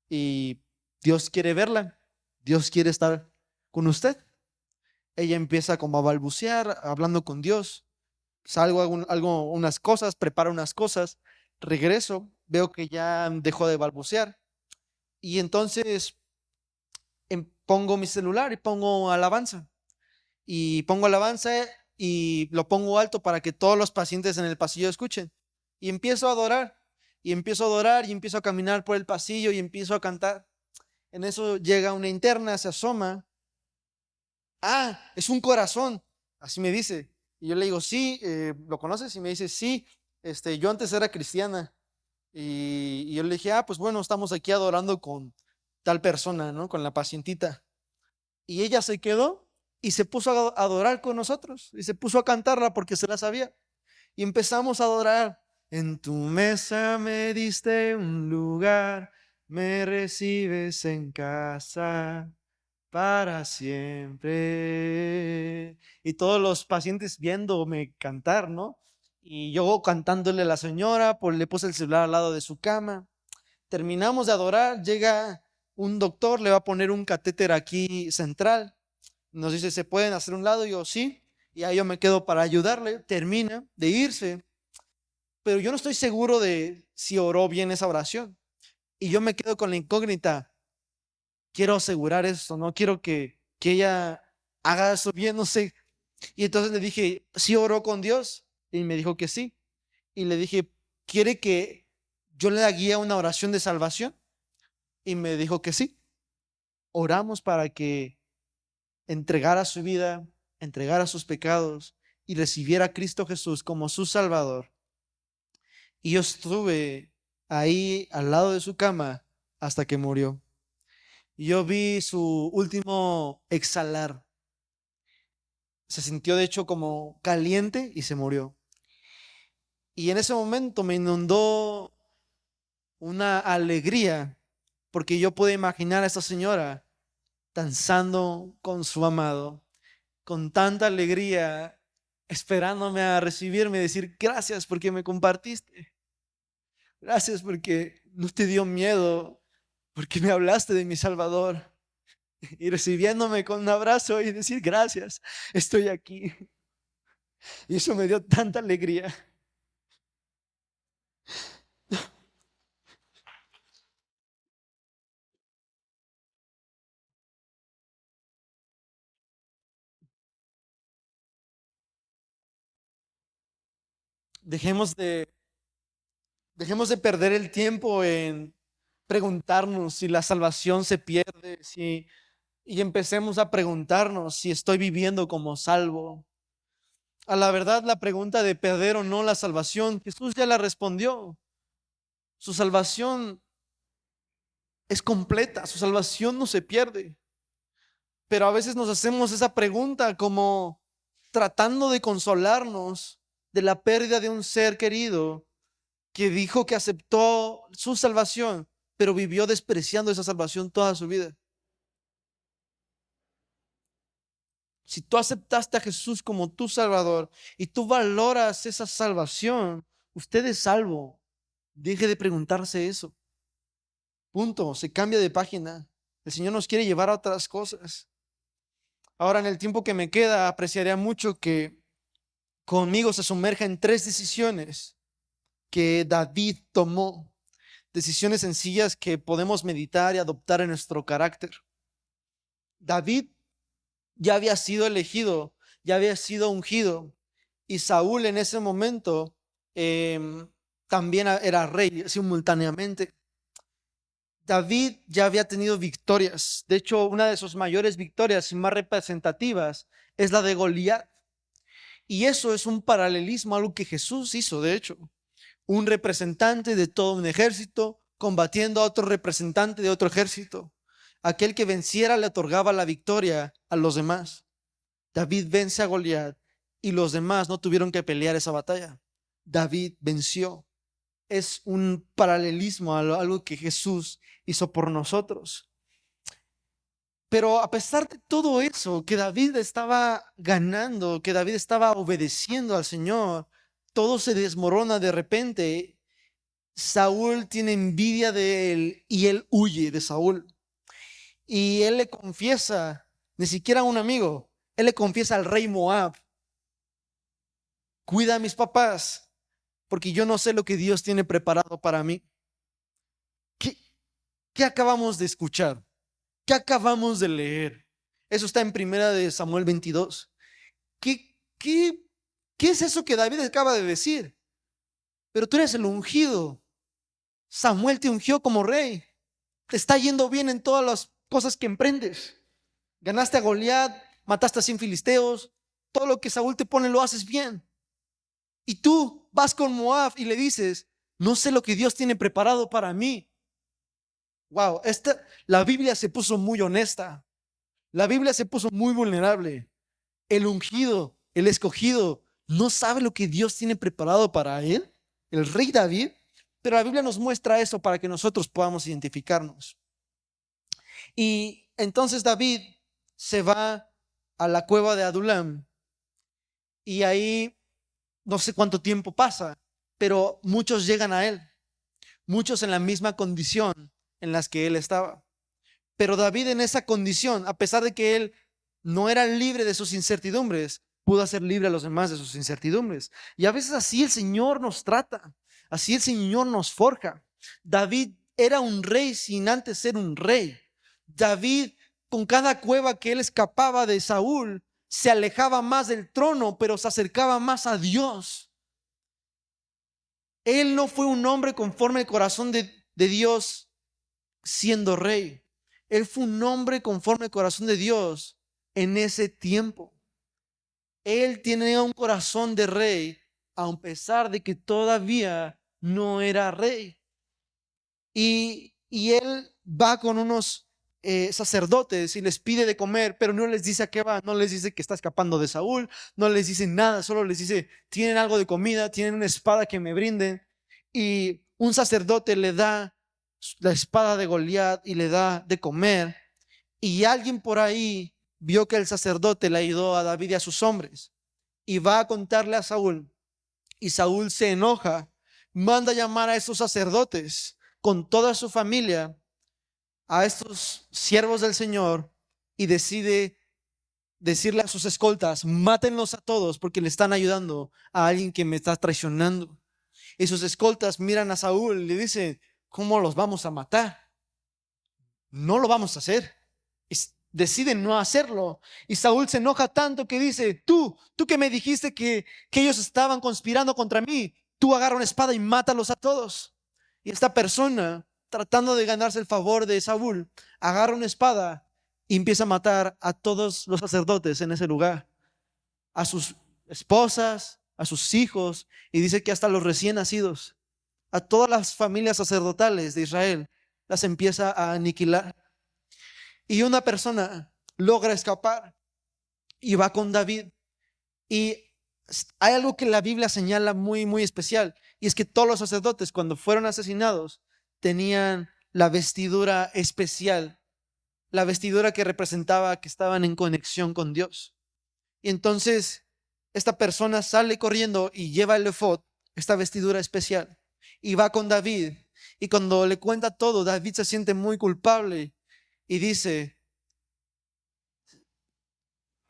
Y Dios quiere verla, Dios quiere estar con usted. Ella empieza como a balbucear, hablando con Dios. Salgo, hago unas cosas, preparo unas cosas, regreso, veo que ya dejó de balbucear. Y entonces pongo mi celular y pongo alabanza. Y pongo alabanza y lo pongo alto para que todos los pacientes en el pasillo escuchen. Y empiezo a adorar, y empiezo a adorar, y empiezo a caminar por el pasillo y empiezo a cantar. En eso llega una interna, se asoma. Ah, es un corazón. Así me dice. Y yo le digo, sí, ¿lo conoces? Y me dice, sí, yo antes era cristiana. Y yo le dije, ah, pues bueno, estamos aquí adorando con tal persona, ¿no? Con la pacientita. Y ella se quedó y se puso a adorar con nosotros. Y se puso a cantarla porque se la sabía. Y empezamos a adorar. En tu mesa me diste un lugar, me recibes en casa. para siempre. Y todos los pacientes viéndome cantar, ¿no? Y yo cantándole a la señora, pues le puse el celular al lado de su cama. Terminamos de adorar, llega un doctor, le va a poner un catéter aquí central. Nos dice, ¿se pueden hacer un lado? Y yo, sí. Y ahí yo me quedo para ayudarle. Termina de irse. Pero yo no estoy seguro de si oró bien esa oración. Y yo me quedo con la incógnita. Quiero asegurar esto, no quiero que ella haga eso bien, no sé. Y entonces le dije, ¿sí oró con Dios? Y me dijo que sí. Y le dije, ¿quiere que yo le guíe a una oración de salvación? Y me dijo que sí. Oramos para que entregara su vida, entregara sus pecados y recibiera a Cristo Jesús como su Salvador. Y yo estuve ahí al lado de su cama hasta que murió. Y yo vi su último exhalar. Se sintió de hecho como caliente y se murió. Y en ese momento me inundó una alegría porque yo pude imaginar a esta señora danzando con su amado, con tanta alegría, esperándome a recibirme y decir gracias porque me compartiste. Gracias porque no te dio miedo, porque me hablaste de mi Salvador. Y recibiéndome con un abrazo y decir gracias, estoy aquí. Y eso me dio tanta alegría. Dejemos de, dejemos de perder el tiempo en preguntarnos si la salvación se pierde, y empecemos a preguntarnos si estoy viviendo como salvo. A la verdad, la pregunta de perder o no la salvación, Jesús ya la respondió. Su salvación es completa, su salvación no se pierde. Pero a veces nos hacemos esa pregunta como tratando de consolarnos de la pérdida de un ser querido que dijo que aceptó su salvación, pero vivió despreciando esa salvación toda su vida. Si tú aceptaste a Jesús como tu Salvador y tú valoras esa salvación, usted es salvo. Deje de preguntarse eso. Punto. Se cambia de página. El Señor nos quiere llevar a otras cosas. Ahora, en el tiempo que me queda, apreciaría mucho que conmigo se sumerja en 3 decisiones que David tomó. Decisiones sencillas que podemos meditar y adoptar en nuestro carácter. David ya había sido elegido, ya había sido ungido. Y Saúl en ese momento también era rey simultáneamente. David ya había tenido victorias. De hecho, una de sus mayores victorias y más representativas es la de Goliat. Y eso es un paralelismo a algo que Jesús hizo, de hecho. Un representante de todo un ejército combatiendo a otro representante de otro ejército. Aquel que venciera le otorgaba la victoria a los demás. David vence a Goliat y los demás no tuvieron que pelear esa batalla. David venció. Es un paralelismo a algo que Jesús hizo por nosotros. Pero a pesar de todo eso, que David estaba ganando, que David estaba obedeciendo al Señor, todo se desmorona de repente. Saúl tiene envidia de él y él huye de Saúl. Y él le confiesa, ni siquiera a un amigo, él le confiesa al rey Moab: cuida a mis papás, porque yo no sé lo que Dios tiene preparado para mí. ¿Qué, qué acabamos de escuchar? ¿Qué acabamos de leer? Eso está en Primera de Samuel 22. ¿Qué, qué, qué es eso que David acaba de decir? Pero tú eres el ungido. Samuel te ungió como rey. Te está yendo bien en todas las cosas que emprendes. Ganaste a Goliat, mataste a 100 filisteos. Todo lo que Saúl te pone lo haces bien. Y tú vas con Moab y le dices: no sé lo que Dios tiene preparado para mí. Wow, la Biblia se puso muy honesta. La Biblia se puso muy vulnerable. El ungido, el escogido, no sabe lo que Dios tiene preparado para él, el rey David. Pero la Biblia nos muestra eso para que nosotros podamos identificarnos. Y entonces David se va a la cueva de Adulam y ahí no sé cuánto tiempo pasa, pero muchos llegan a él, muchos en la misma condición en las que él estaba. Pero David en esa condición, a pesar de que él no era libre de sus incertidumbres, pudo hacer libre a los demás de sus incertidumbres. Y a veces así el Señor nos trata, así el Señor nos forja. David era un rey sin antes ser un rey. David, con cada cueva que él escapaba de Saúl, se alejaba más del trono, pero se acercaba más a Dios. Él no fue un hombre conforme al corazón de Dios siendo rey. Él fue un hombre conforme al corazón de Dios en ese tiempo. Él tenía un corazón de rey, a pesar de que todavía no era rey. Y él va con unos sacerdotes y les pide de comer, pero no les dice a qué va, no les dice que está escapando de Saúl, no les dice nada, solo les dice, tienen algo de comida, tienen una espada que me brinden. Y un sacerdote le da la espada de Goliat y le da de comer. Y alguien por ahí vio que el sacerdote le ayudó a David y a sus hombres y va a contarle a Saúl. Y Saúl se enoja, manda a llamar a esos sacerdotes con toda su familia, a estos siervos del Señor, y decide decirle a sus escoltas, mátenlos a todos porque le están ayudando a alguien que me está traicionando. Y sus escoltas miran a Saúl y le dicen, ¿cómo los vamos a matar? No lo vamos a hacer. Deciden no hacerlo. Y Saúl se enoja tanto que dice, tú que me dijiste que ellos estaban conspirando contra mí, tú agarra una espada y mátalos a todos. Y esta persona, tratando de ganarse el favor de Saúl, agarra una espada y empieza a matar a todos los sacerdotes en ese lugar, a sus esposas, a sus hijos, y dice que hasta los recién nacidos, a todas las familias sacerdotales de Israel, las empieza a aniquilar. Y una persona logra escapar y va con David. Y hay algo que la Biblia señala muy, muy especial. Y es que todos los sacerdotes, cuando fueron asesinados, tenían la vestidura especial, la vestidura que representaba que estaban en conexión con Dios. Y entonces esta persona sale corriendo y lleva el efod, esta vestidura especial, y va con David. Y cuando le cuenta todo, David se siente muy culpable y dice,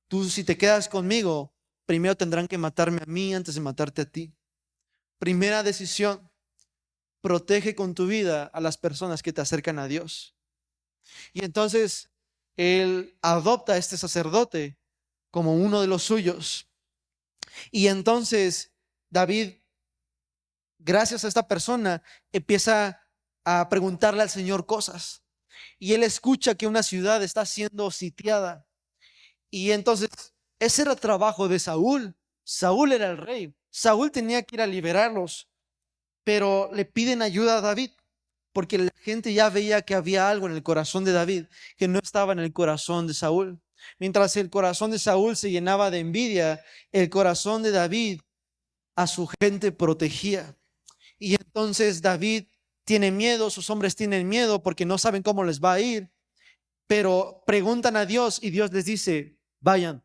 tú si te quedas conmigo, primero tendrán que matarme a mí antes de matarte a ti. Primera decisión, protege con tu vida a las personas que te acercan a Dios. Y entonces él adopta a este sacerdote como uno de los suyos. Y entonces David, gracias a esta persona, empieza a preguntarle al Señor cosas. Y él escucha que una ciudad está siendo sitiada. Y entonces ese era el trabajo de Saúl. Saúl era el rey. Saúl tenía que ir a liberarlos, pero le piden ayuda a David, porque la gente ya veía que había algo en el corazón de David que no estaba en el corazón de Saúl. Mientras el corazón de Saúl se llenaba de envidia, el corazón de David a su gente protegía. Y entonces David tiene miedo, sus hombres tienen miedo porque no saben cómo les va a ir, pero preguntan a Dios y Dios les dice, vayan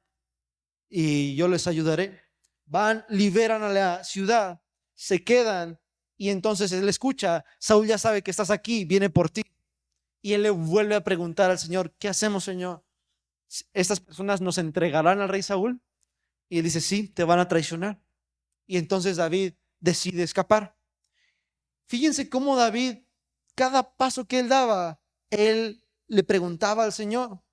y yo les ayudaré. Van, liberan a la ciudad, se quedan y entonces él escucha, Saúl ya sabe que estás aquí, viene por ti. Y él le vuelve a preguntar al Señor, ¿qué hacemos, Señor? ¿Estas personas nos entregarán al rey Saúl? Y él dice, sí, te van a traicionar. Y entonces David decide escapar. Fíjense cómo David, cada paso que él daba, él le preguntaba al Señor.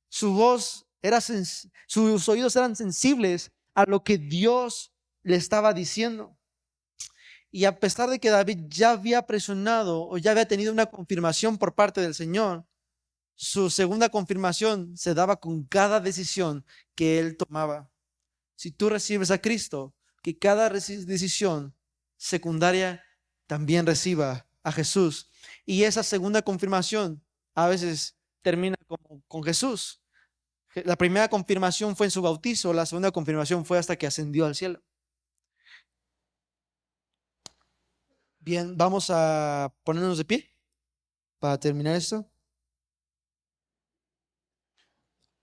Su voz era sus oídos eran sensibles a lo que Dios le estaba diciendo. Y a pesar de que David ya había presionado o ya había tenido una confirmación por parte del Señor, su segunda confirmación se daba con cada decisión que él tomaba. Si tú recibes a Cristo, que cada decisión secundaria también reciba a Jesús. Y esa segunda confirmación a veces termina con Jesús. La primera confirmación fue en su bautizo, la segunda confirmación fue hasta que ascendió al cielo. Bien, vamos a ponernos de pie para terminar esto.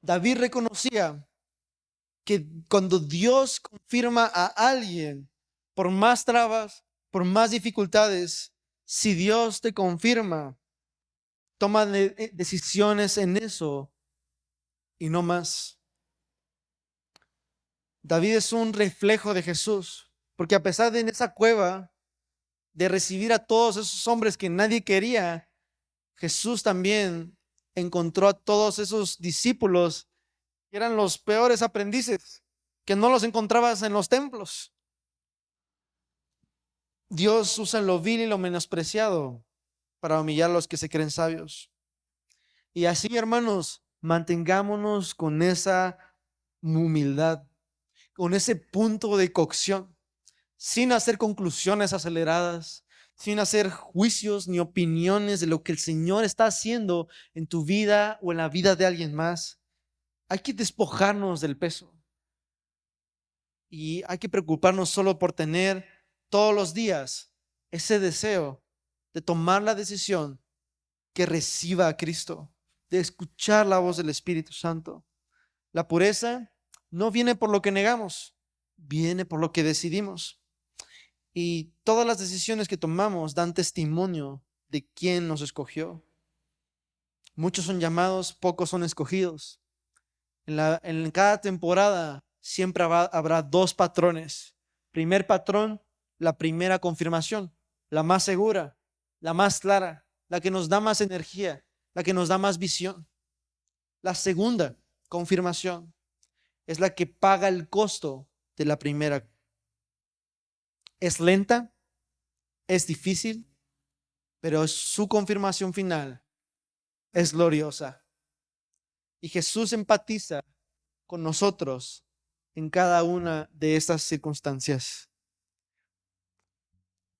David reconocía que cuando Dios confirma a alguien, por más trabas, por más dificultades, si Dios te confirma, toma decisiones en eso y no más. David es un reflejo de Jesús, porque a pesar de en esa cueva de recibir a todos esos hombres que nadie quería, Jesús también encontró a todos esos discípulos que eran los peores aprendices, que no los encontrabas en los templos. Dios usa lo vil y lo menospreciado para humillar a los que se creen sabios. Y así, hermanos, mantengámonos con esa humildad, con ese punto de cocción, sin hacer conclusiones aceleradas, sin hacer juicios ni opiniones de lo que el Señor está haciendo en tu vida o en la vida de alguien más. Hay que despojarnos del peso y hay que preocuparnos solo por tener todos los días ese deseo de tomar la decisión que reciba a Cristo, de escuchar la voz del Espíritu Santo. La pureza no viene por lo que negamos, viene por lo que decidimos. Y todas las decisiones que tomamos dan testimonio de quién nos escogió. Muchos son llamados, pocos son escogidos. En cada temporada siempre habrá dos patrones. Primer patrón, la primera confirmación, la más segura, la más clara, la que nos da más energía, la que nos da más visión. La segunda confirmación es la que paga el costo de la primera. Es lenta, es difícil, pero su confirmación final es gloriosa. Y Jesús empatiza con nosotros en cada una de estas circunstancias.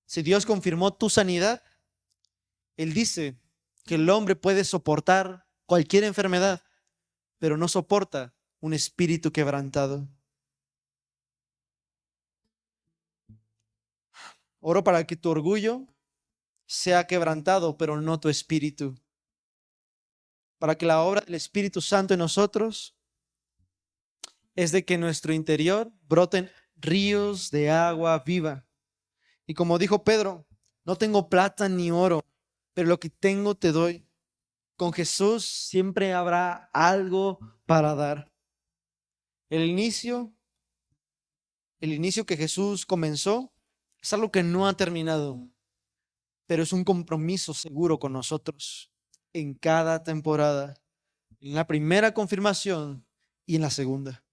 Si Dios confirmó tu sanidad, Él dice que el hombre puede soportar cualquier enfermedad, pero no soporta un espíritu quebrantado. Oro para que tu orgullo sea quebrantado, pero no tu espíritu. Para que la obra del Espíritu Santo en nosotros es de que en nuestro interior broten ríos de agua viva. Y como dijo Pedro, no tengo plata ni oro, pero lo que tengo te doy. Con Jesús siempre habrá algo para dar. El inicio, el inicio que Jesús comenzó es algo que no ha terminado, pero es un compromiso seguro con nosotros en cada temporada, en la primera confirmación y en la segunda.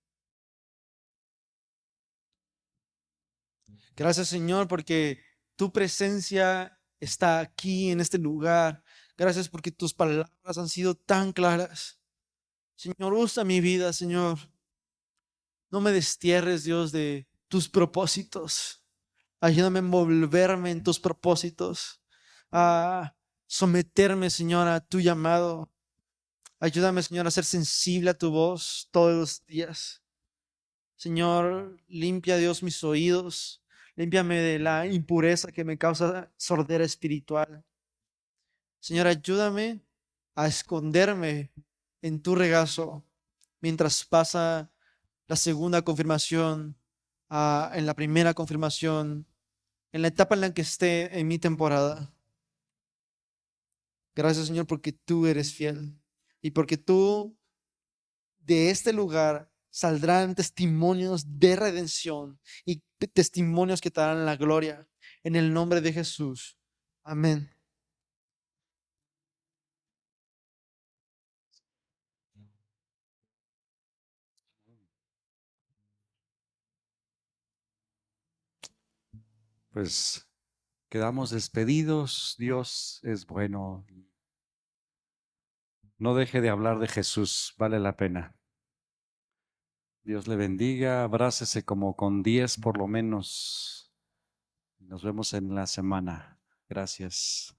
Gracias, Señor, porque tu presencia está aquí en este lugar. Gracias porque tus palabras han sido tan claras. Señor, usa mi vida, Señor. No me destierres, Dios, de tus propósitos. Ayúdame a envolverme en tus propósitos, a someterme, Señor, a tu llamado. Ayúdame, Señor, a ser sensible a tu voz todos los días. Señor, limpia, Dios, mis oídos. Límpiame de la impureza que me causa sordera espiritual. Señor, ayúdame a esconderme en tu regazo mientras pasa la segunda confirmación, en la primera confirmación, en la etapa en la que esté en mi temporada. Gracias, Señor, porque tú eres fiel y porque tú de este lugar saldrán testimonios de redención y testimonios que te darán la gloria. En el nombre de Jesús. Amén. Pues quedamos despedidos. Dios es bueno. No deje de hablar de Jesús, vale la pena. Dios le bendiga, abrácese como con 10 por lo menos. Nos vemos en la semana. Gracias.